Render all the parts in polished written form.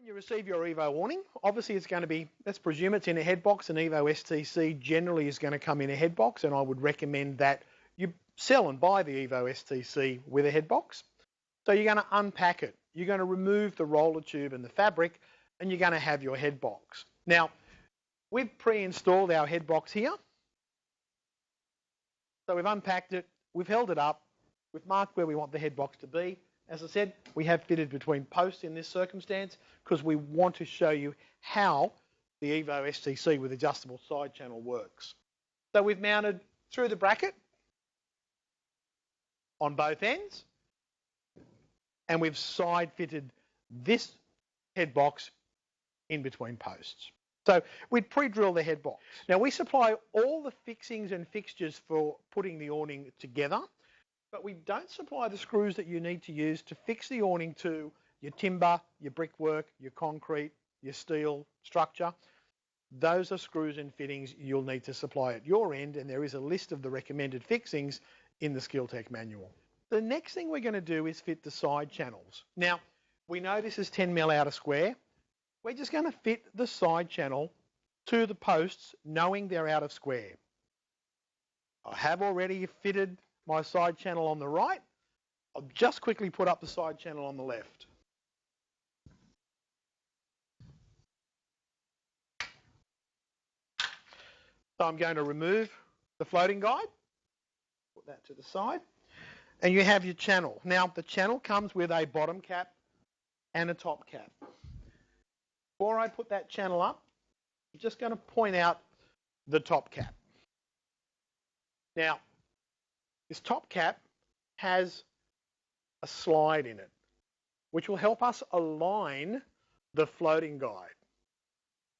When you receive your Evo awning, obviously it's going to be, let's presume it's in a head box. An Evo STC generally is going to come in a head box, and I would recommend that you sell and buy the Evo STC with a head box. So you're going to unpack it. You're going to remove the roller tube and the fabric, and you're going to have your head box. Now, we've pre-installed our head box here. So we've unpacked it, we've held it up, we've marked where we want the head box to be. As I said, we have fitted between posts in this circumstance because we want to show you how the Evo STC with adjustable side channel works. So we've mounted through the bracket on both ends, and we've side fitted this head box in between posts. So we'd pre-drill the head box. Now we supply all the fixings and fixtures for putting the awning together, but we don't supply the screws that you need to use to fix the awning to your timber, your brickwork, your concrete, your steel structure. Those are screws and fittings you'll need to supply at your end, and there is a list of the recommended fixings in the SkillTech manual. The next thing we're going to do is fit the side channels. Now, we know this is 10 mm outer square. We're just going to fit the side channel to the posts, knowing they're out of square. I have already fitted my side channel on the right. I'll just quickly put up the side channel on the left. So I'm going to remove the floating guide, put that to the side, and you have your channel. Now the channel comes with a bottom cap and a top cap. Before I put that channel up, I'm just going to point out the top cap. Now, this top cap has a slide in it, which will help us align the floating guide.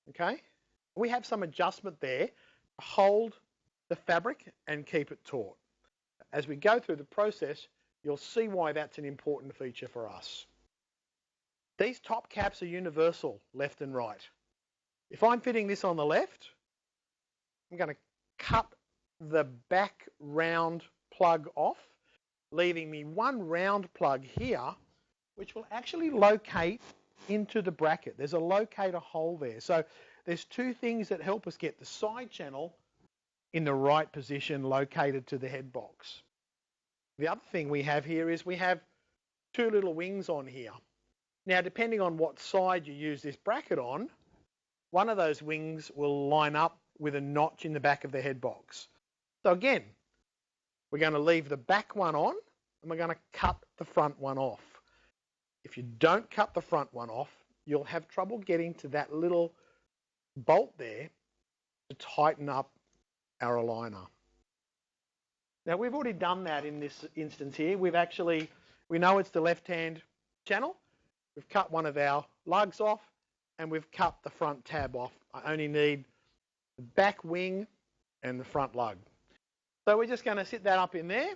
Okay? We have some adjustment there to hold the fabric and keep it taut. As we go through the process, you'll see why that's an important feature for us. These top caps are universal, left and right. If I'm fitting this on the left, I'm going to cut the back round plug off, leaving me one round plug here, which will actually locate into the bracket. There's a locator hole there. So there's two things that help us get the side channel in the right position located to the head box. The other thing we have here is we have two little wings on here. Now, depending on what side you use this bracket on, one of those wings will line up with a notch in the back of the head box. So again, we're going to leave the back one on, and we're going to cut the front one off. If you don't cut the front one off, you'll have trouble getting to that little bolt there to tighten up our aligner. Now, we've already done that in this instance here. We know it's the left-hand channel. We've cut one of our lugs off, and we've cut the front tab off. I only need the back wing and the front lug. So we're just going to sit that up in there.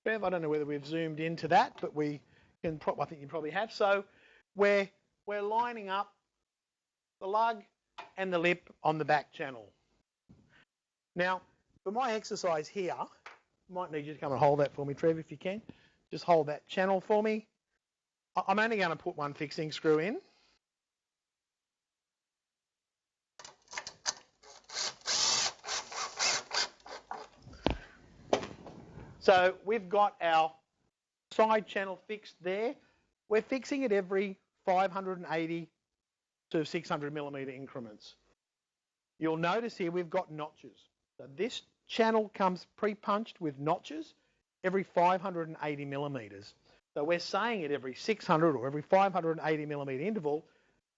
Bev, I don't know whether we've zoomed into that, but we can. I think you probably have. So we're lining up the lug and the lip on the back channel. Now, for my exercise here, I might need you to come and hold that for me, Trev, if you can. Just hold that channel for me. I'm only going to put one fixing screw in. So we've got our side channel fixed there. We're fixing it every 580 to 600 millimeter increments. You'll notice here we've got notches. So this channel comes pre-punched with notches every 580 millimeters. So we're saying at every 600 or every 580 millimeter interval,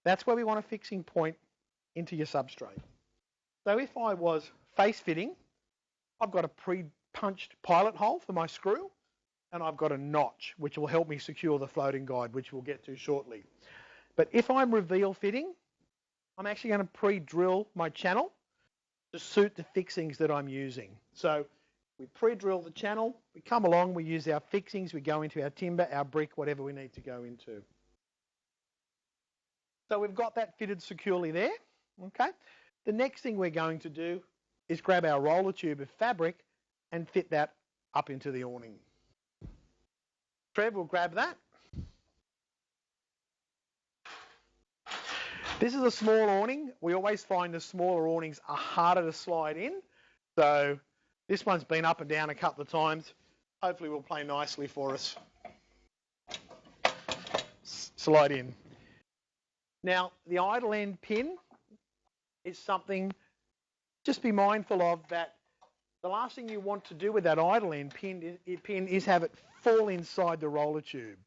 that's where we want a fixing point into your substrate. So if I was face fitting, I've got a pre-punched pilot hole for my screw, and I've got a notch which will help me secure the floating guide, which we'll get to shortly. But if I'm reveal fitting, I'm actually going to pre-drill my channel to suit the fixings that I'm using. So we pre-drill the channel, we come along, we use our fixings, we go into our timber, our brick, whatever we need to go into. So we've got that fitted securely there, okay? The next thing we're going to do is grab our roller tube of fabric and fit that up into the awning. Trev will grab that. This is a small awning. We always find the smaller awnings are harder to slide in. So this one's been up and down a couple of times. Hopefully will play nicely for us. Slide in. Now, the idle end pin is something, just be mindful of that. The last thing you want to do with that idle end pin is have it fall inside the roller tube.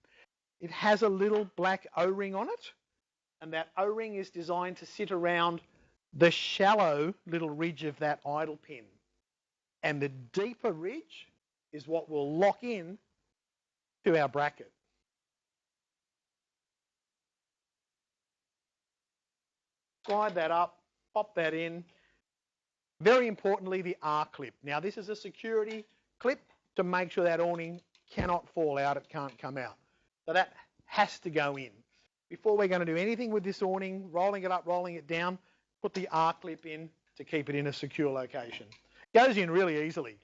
It has a little black O-ring on it, and that O-ring is designed to sit around the shallow little ridge of that idle pin. And the deeper ridge is what will lock in to our bracket. Slide that up, pop that in. Very importantly, the R-clip. Now, this is a security clip to make sure that awning cannot fall out, it can't come out. So that has to go in. Before we're going to do anything with this awning, rolling it up, rolling it down, put the R-clip in to keep it in a secure location. Goes in really easily.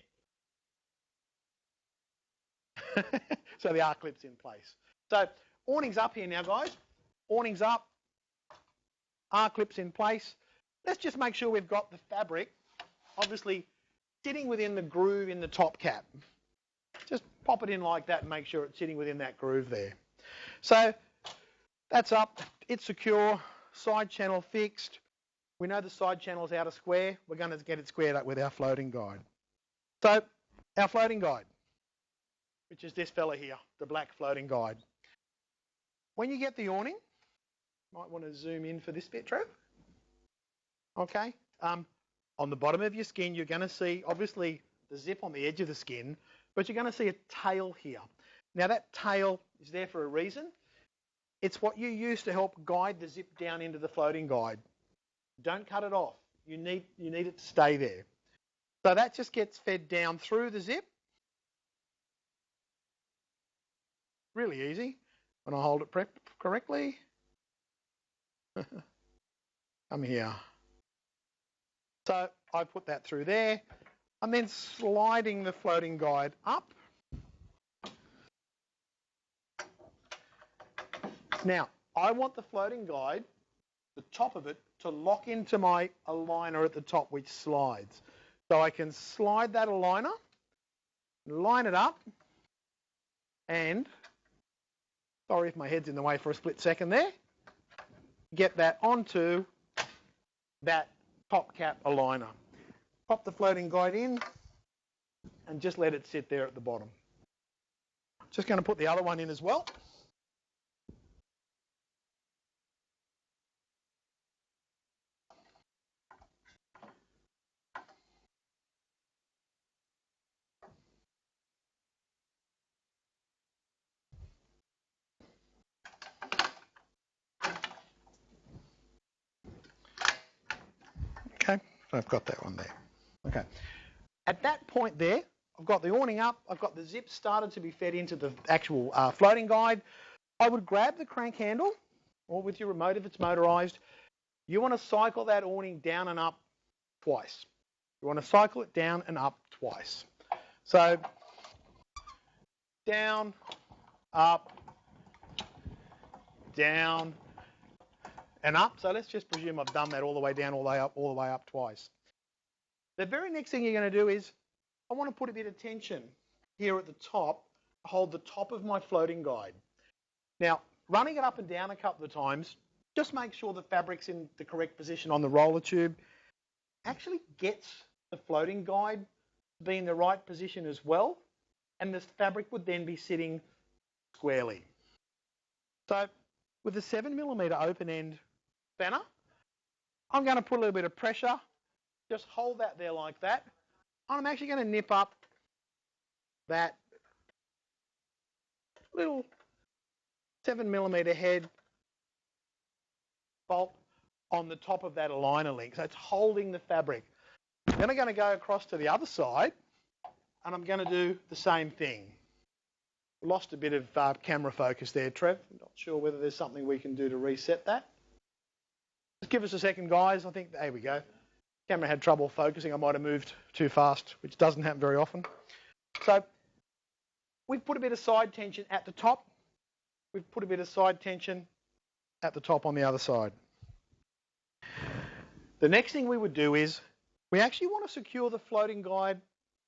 So the R-clip's in place. So awning's up here now, guys. Awning's up. R-clip's in place. Let's just make sure we've got the fabric, obviously, sitting within the groove in the top cap. Just pop it in like that and make sure it's sitting within that groove there. So that's up. It's secure. Side channel fixed. We know the side channel's out of square. We're going to get it squared up with our floating guide. So our floating guide, which is this fella here, the black floating guide. When you get the awning, might want to zoom in for this bit, Trev. Okay. On the bottom of your skin, you're going to see, obviously, the zip on the edge of the skin, but you're going to see a tail here. Now, that tail is there for a reason. It's what you use to help guide the zip down into the floating guide. Don't cut it off. You need it to stay there. So that just gets fed down through the zip. Really easy when I hold it correctly. Come here. So I put that through there. I'm then sliding the floating guide up. Now, I want the floating guide, the top of it, to lock into my aligner at the top, which slides. So I can slide that aligner, line it up, and, sorry if my head's in the way for a split second there, get that onto that top cap aligner. Pop the floating guide in and just let it sit there at the bottom. Just going to put the other one in as well. Okay, so I've got that one there. Okay. At that point there, I've got the awning up, I've got the zip started to be fed into the actual floating guide. I would grab the crank handle, or with your remote if it's motorized. You want to cycle that awning down and up twice. You want to cycle it down and up twice. So, down, up, down, and up. So let's just presume I've done that all the way down, all the way up twice. The very next thing you're going to do is, I want to put a bit of tension here at the top, hold the top of my floating guide. Now, running it up and down a couple of times, just make sure the fabric's in the correct position on the roller tube. Actually gets the floating guide to be in the right position as well, and the fabric would then be sitting squarely. So, with a 7mm open end spanner, I'm going to put a little bit of pressure. Just hold that there like that. I'm actually going to nip up that little 7mm head bolt on the top of that aligner link. So it's holding the fabric. Then I'm going to go across to the other side and I'm going to do the same thing. Lost a bit of camera focus there, Trev. Not sure whether there's something we can do to reset that. Just give us a second, guys. I think, there we go. Camera had trouble focusing. I might have moved too fast, which doesn't happen very often. So we've put a bit of side tension at the top. We've put a bit of side tension at the top on the other side. The next thing we would do is we actually want to secure the floating guide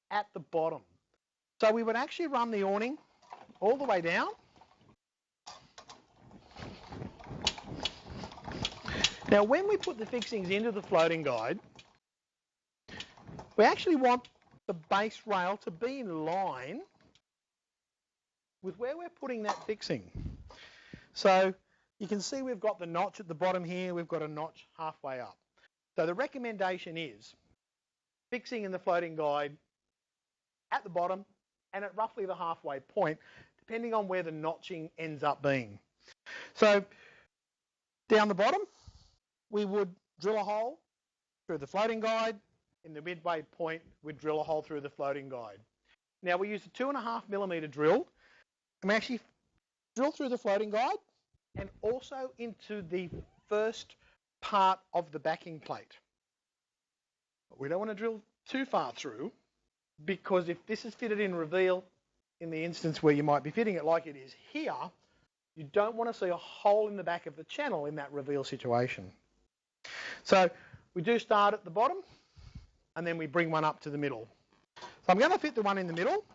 at the bottom. So we would actually run the awning all the way down. Now when we put the fixings into the floating guide, we actually want the base rail to be in line with where we're putting that fixing. So you can see we've got the notch at the bottom here, we've got a notch halfway up. So the recommendation is fixing in the floating guide at the bottom and at roughly the halfway point, depending on where the notching ends up being. So down the bottom, we would drill a hole through the floating guide. In the midway point, we'd drill a hole through the floating guide. Now we use a 2.5mm drill, and we actually drill through the floating guide and also into the first part of the backing plate. But we don't want to drill too far through, because if this is fitted in reveal, in the instance where you might be fitting it like it is here, you don't want to see a hole in the back of the channel in that reveal situation. So we do start at the bottom, and then we bring one up to the middle. So I'm going to fit the one in the middle.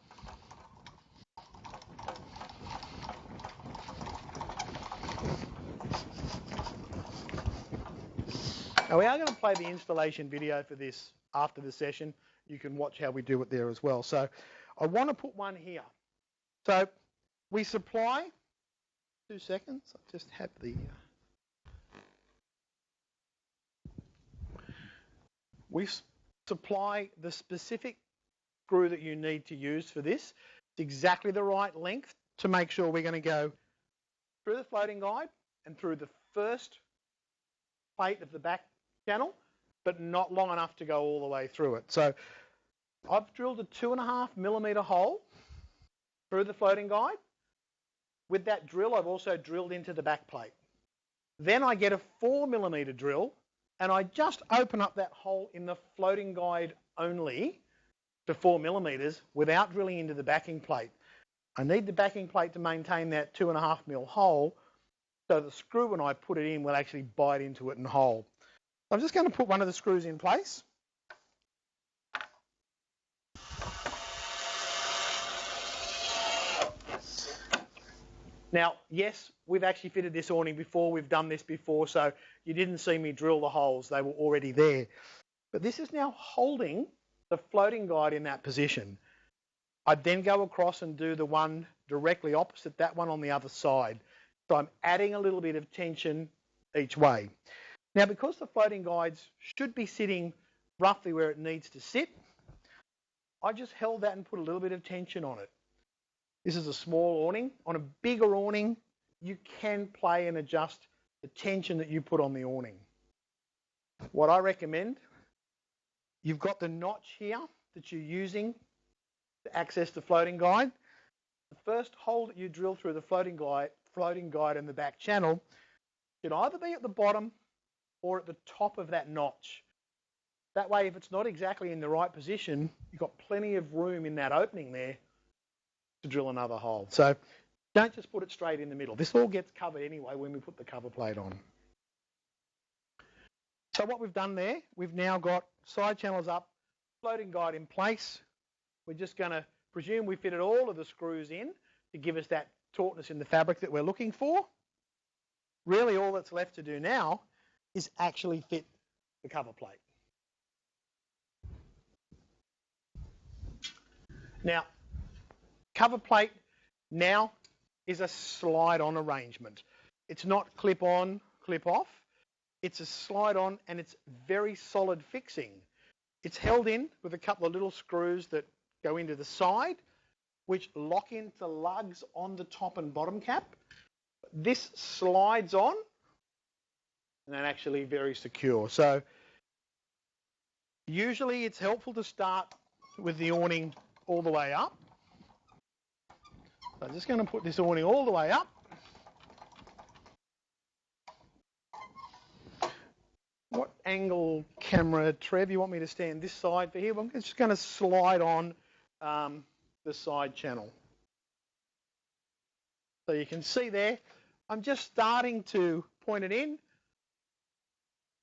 Now we are going to play the installation video for this after the session. You can watch how we do it there as well. So I want to put one here. So we supply, 2 seconds, I just have the... We supply the specific screw that you need to use for this. It's exactly the right length to make sure we're going to go through the floating guide and through the first plate of the back channel, but not long enough to go all the way through it. So I've drilled a 2.5mm hole through the floating guide. With that drill, I've also drilled into the back plate. Then I get a 4mm drill, and I just open up that hole in the floating guide only to 4mm without drilling into the backing plate. I need the backing plate to maintain that 2.5mm hole, so the screw, when I put it in, will actually bite into it and hold. I'm just going to put one of the screws in place. Now, yes, we've actually fitted this awning before. We've done this before, so you didn't see me drill the holes. They were already there. But this is now holding the floating guide in that position. I'd then go across and do the one directly opposite that one on the other side. So I'm adding a little bit of tension each way. Now, because the floating guides should be sitting roughly where it needs to sit, I just held that and put a little bit of tension on it. This is a small awning. On a bigger awning, you can play and adjust the tension that you put on the awning. What I recommend, you've got the notch here that you're using to access the floating guide. The first hole that you drill through the floating guide in the back channel should either be at the bottom or at the top of that notch. That way, if it's not exactly in the right position, you've got plenty of room in that opening there to drill another hole. So don't just put it straight in the middle. This all gets covered anyway when we put the cover plate on. So what we've done there, we've now got side channels up, floating guide in place. We're just going to presume we fitted all of the screws in to give us that tautness in the fabric that we're looking for. Really all that's left to do now is actually fit the cover plate. Now, cover plate now is a slide-on arrangement. It's not clip-on, clip-off. It's a slide-on, and it's very solid fixing. It's held in with a couple of little screws that go into the side, which lock into lugs on the top and bottom cap. This slides on, and that's actually very secure. So usually it's helpful to start with the awning all the way up. So I'm just going to put this awning all the way up. What angle camera, Trev, you want me to stand this side for here? I'm just going to slide on the side channel. So you can see there, I'm just starting to point it in.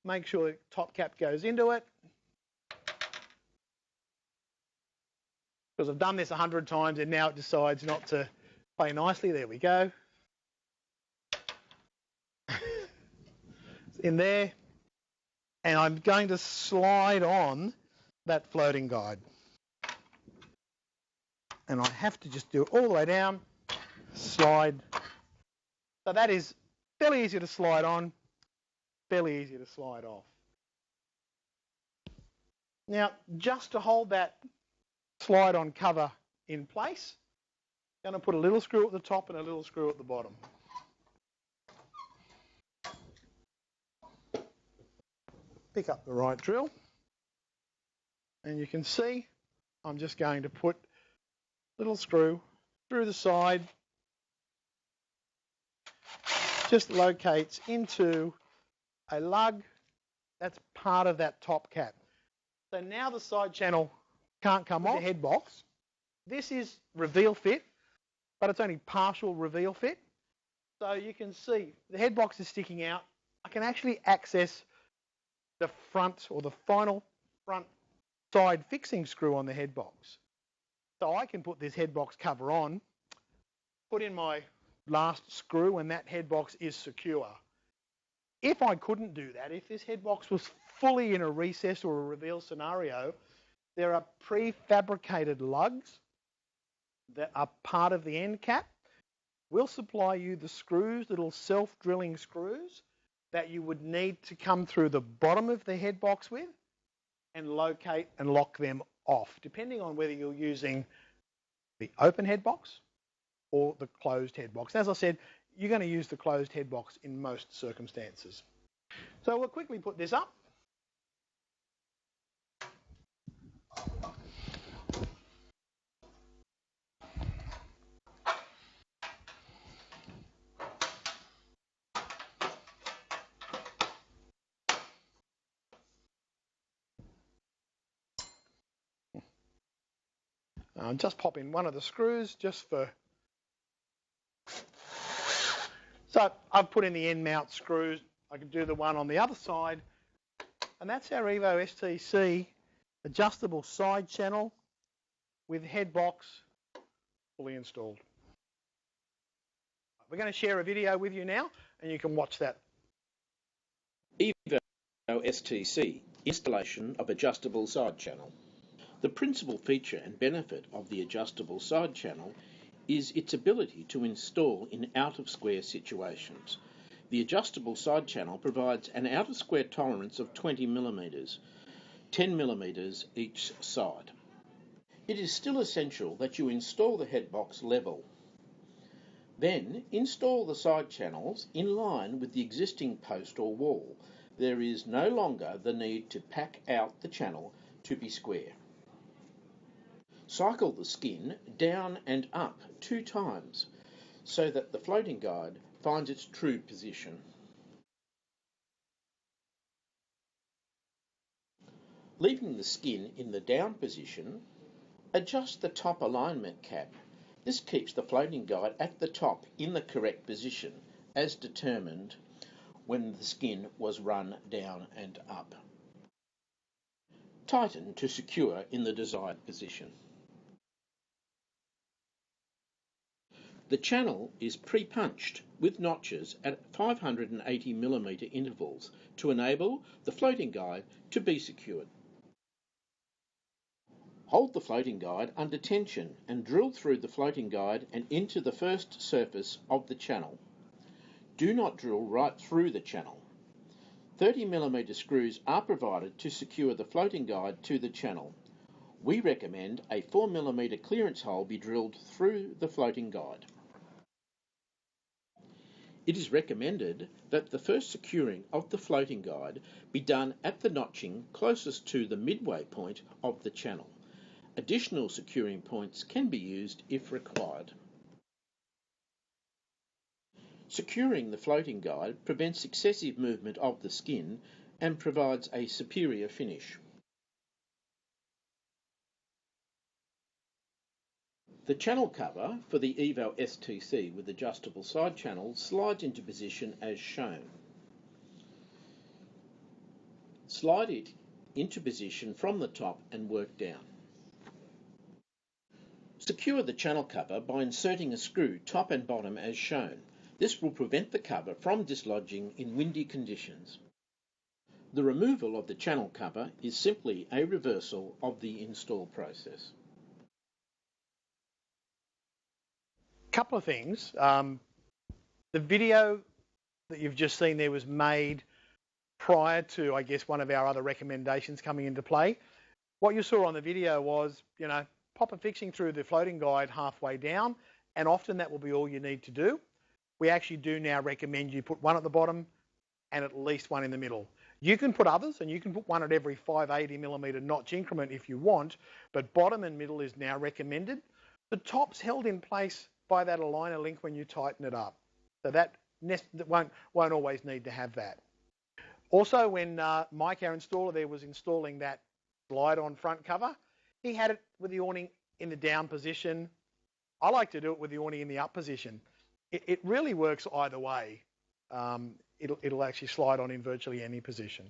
make sure the top cap goes into it. Because I've done this 100 times and now it decides not to play nicely. There we go. It's in there. And I'm going to slide on that floating guide. And I have to just do it all the way down, slide. So that is fairly easy to slide on, fairly easy to slide off. Now, just to hold that slide on cover in place, I'm going to put a little screw at the top and a little screw at the bottom. Pick up the right drill, and you can see I'm just going to put a little screw through the side, just locates into a lug that's part of that top cap. So now the side channel can't come off the head box. This is reveal fit, but it's only partial reveal fit. So you can see the head box is sticking out. I can actually access the front or the final front side fixing screw on the head box. So I can put this head box cover on, put in my last screw, and that head box is secure. If I couldn't do that, if this head box was fully in a recess or a reveal scenario, there are prefabricated lugs that are part of the end cap. We'll supply you the screws, little self-drilling screws that you would need to come through the bottom of the head box with and locate and lock them off, depending on whether you're using the open head box or the closed head box. As I said, you're going to use the closed head box in most circumstances. So we'll quickly put this up. Just pop in one of the screws just for... So I've put in the end mount screws. I can do the one on the other side. And that's our Evo Stc adjustable side channel with head box fully installed. We're going to share a video with you now and you can watch that. Evo Stc Installation of Adjustable Side Channel. The principal feature and benefit of the adjustable side channel is its ability to install in out-of-square situations. The adjustable side channel provides an out-of-square tolerance of 20 millimeters, 10 millimeters each side. It is still essential that you install the head box level. Then install the side channels in line with the existing post or wall. There is no longer the need to pack out the channel to be square. Cycle the skin down and up 2 times so that the floating guide finds its true position. Leaving the skin in the down position, adjust the top alignment cap. This keeps the floating guide at the top in the correct position as determined when the skin was run down and up. Tighten to secure in the desired position. The channel is pre-punched with notches at 580 millimeter intervals to enable the floating guide to be secured. Hold the floating guide under tension and drill through the floating guide and into the first surface of the channel. Do not drill right through the channel. 30 millimeter screws are provided to secure the floating guide to the channel. We recommend a 4 millimeter clearance hole be drilled through the floating guide. It is recommended that the first securing of the floating guide be done at the notching closest to the midway point of the channel. Additional securing points can be used if required. Securing the floating guide prevents excessive movement of the skin and provides a superior finish. The channel cover for the Evo Stc with adjustable side channels slides into position as shown. Slide it into position from the top and work down. Secure the channel cover by inserting a screw top and bottom as shown. This will prevent the cover from dislodging in windy conditions. The removal of the channel cover is simply a reversal of the install process. Couple of things. The video that you've just seen there was made prior to, I guess, one of our other recommendations coming into play. What you saw on the video was, pop a fixing through the floating guide halfway down, and often that will be all you need to do. We actually do now recommend you put one at the bottom and at least one in the middle. You can put others, and you can put one at every 580mm notch increment if you want, but bottom and middle is now recommended. The top's held in place by that aligner link when you tighten it up. So that won't always need to have that. Also, when Mike, our installer there, was installing that slide-on front cover, he had it with the awning in the down position. I like to do it with the awning in the up position. It really works either way. It'll actually slide on in virtually any position.